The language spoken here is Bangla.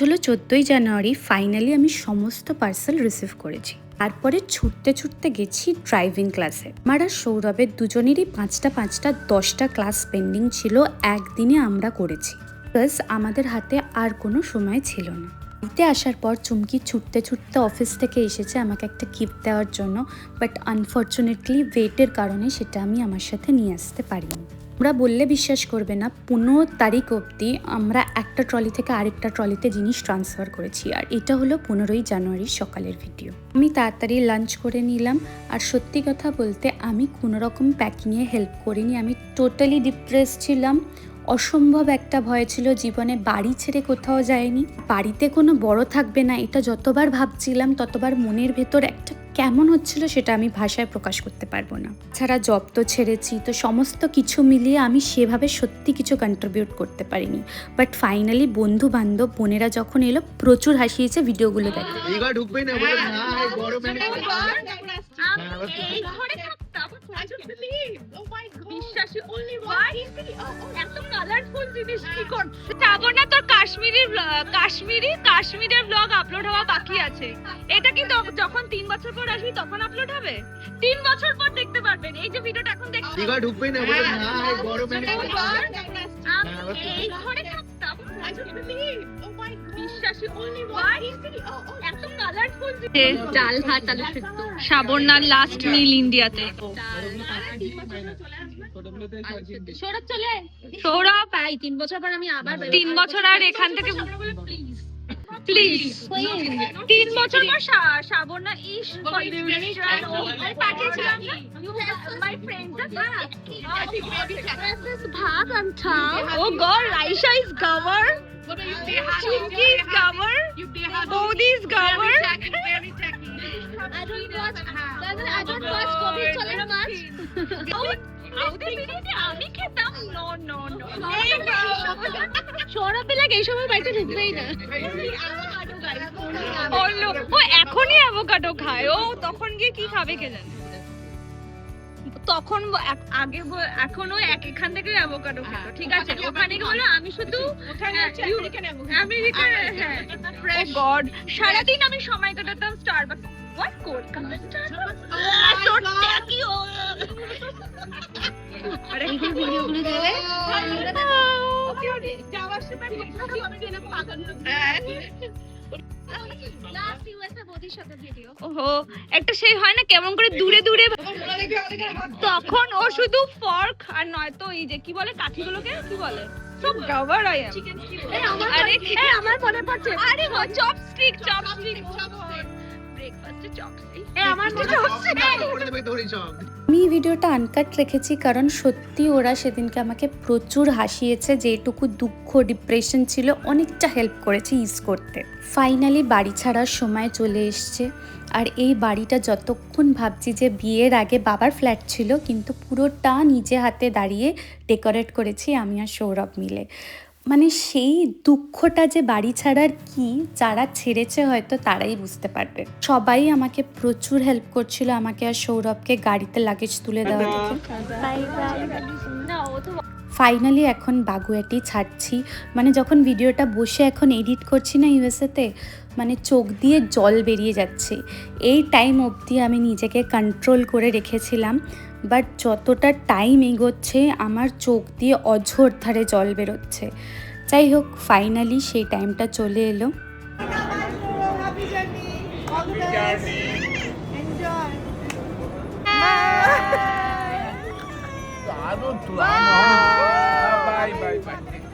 হলো 14ই জানুয়ারি ফাইনালি আমি সমস্ত পার্সেল রিসিভ করেছি। তারপরে ছুটতে ছুটতে গেছি ড্রাইভিং ক্লাসে। আমার আর সৌরভের দুজনেরই 5টা 10টা ক্লাস পেন্ডিং ছিল, একদিনে আমরা করেছি। প্লাস আমাদের হাতে আর কোনো সময় ছিল না। বাড়িতে আসার পর চুমকি ছুটতে ছুটতে অফিস থেকে এসেছে আমাকে একটা গিফট দেওয়ার জন্য, বাট আনফর্চুনেটলি ওয়েটের কারণে সেটা আমি আমার সাথে নিয়ে আসতে পারিনি। আমরা বললে বিশ্বাস করবে না, 15 তারিখ অবধি আমরা একটা ট্রলি থেকে আরেকটা ট্রলিতে জিনিস ট্রান্সফার করেছি। আর এটা হলো 15ই জানুয়ারির সকালের ভিডিও। আমি তাড়াতাড়ি লাঞ্চ করে নিলাম। আর সত্যি কথা বলতে আমি কোনো রকম প্যাকিংয়ে হেল্প করিনি। আমি টোটালি ডিপ্রেস ছিলাম। অসম্ভব একটা ভয় ছিল, জীবনে বাড়ি ছেড়ে কোথাও যায়নি, বাড়িতে কোনো বড় থাকবে না, এটা যতবার ভাবছিলাম ততবার মনের ভেতর একটা কেমন হচ্ছিল সেটা আমি ভাষায় প্রকাশ করতে পারবো না। ছাড়া জব তো ছেড়েছি, তো সমস্ত কিছু মিলিয়ে আমি সেভাবে সত্যি কিছু কন্ট্রিবিউট করতে পারিনি। বাট ফাইনালি বন্ধু বান্ধব বোনেরা যখন এলো প্রচুর হাসিয়েছে ভিডিওগুলো দেখে। কাশ্মীরের ব্লগ আপলোড হওয়া বাকি আছে। এটা কি যখন 3 বছর পর আসবি তখন আপলোড হবে? 3 বছর পর দেখতে পারবেন। এই যে ভিডিওটা এখন দেখছেন, দীঘা ঢুকবেই না বলে না, এই গরমে এই ঘরে থাকতাম। বিশ্বাসী only one এত কালারফুল ডাল ভাত আলু সেদ্ধ। সাবর্ণার লাস্ট মিল ইন্ডিয়াতে। সৌরভ 3 বছর পর আমি আবার 3 বছর আর এখান থেকে প্লিজ 3 বছর পর সাবর্ণা ইস পাঠিয়েছিলাম না। My friends ভাগ I'm town. Oh God, Raisha is cover. Chinky is cover. Bodhi is cover. I don't watch Covid challenge much. আমি খেতাম নো সৌরভ লাগে এই সময় বাড়িতে ঢুকবেই না। ও এখনই অ্যাভোকাডো খায়, ও তখন গিয়ে কি খাবে কে জানে। তখন আগে এখনো এখান থেকে অ্যাভোকাডো খেতো, ঠিক আছে। ওখানে গিয়ে বলো আমি শুধু আমেরিকান। ও গড, সারাদিন আমি সময় কাটাতাম Starbucks. What Kolkata Starbucks so techie. আরে এই ভিডিওগুলো দেবে যাওয়ার সময় আমি কেন পাগল লাস্ট ইউএসএ বডির সাথে ভিডিও। ওহো, একটা সেই হয় না কেমন করে দূরে দূরে, তখন ও শুধু ফর্ক আর নয়তো এই যে কি বলে কাঠিগুলোকে কি বলে সব গাওয়ার আই এম। আরে আমার মনে পড়ছে, আরে চপস্টিক ব্রেকফাস্টে চপস্টিক আমার মনে হচ্ছে। আমি এই ভিডিওটা আনকাট রেখেছি কারণ সত্যি ওরা সেদিনকে আমাকে প্রচুর হাসিয়েছে। যেটুকু দুঃখ ডিপ্রেশন ছিল অনেকটা হেল্প করেছে ইজ করতে। ফাইনালি বাড়ি ছাড়ার সময় চলে এসছে। আর এই বাড়িটা যতক্ষণ ভাবছি যে বিয়ের আগে বাবার ফ্ল্যাট ছিল, কিন্তু পুরোটা নিজে হাতে দাঁড়িয়ে ডেকোরেট করেছি আমি আর সৌরভ মিলে। মানে সেই দুঃখটা যে বাড়ি ছাড়ার কি, যারা ছেড়েছে হয়তো তারাই বুঝতে পারবে। সবাই আমাকে প্রচুর হেল্প করছিল, আমাকে আর সৌরভকে গাড়িতে লাগেজ তুলে দেওয়া থেকে। ফাইনালি এখন বাগুয়াটি ছাড়ছি। মানে যখন ভিডিওটা বসে এখন এডিট করছি না ইউএসএতে, মানে চোখ দিয়ে জল বেরিয়ে যাচ্ছে। এই টাইম অবধি আমি নিজেকে কন্ট্রোল করে রেখেছিলাম, বাট যতটা টাইম এগোচ্ছে আমার চোখ দিয়ে অঝোর ধারে জল বেরোচ্ছে। যাই হোক, ফাইনালি সেই টাইমটা চলে এলো। Bye.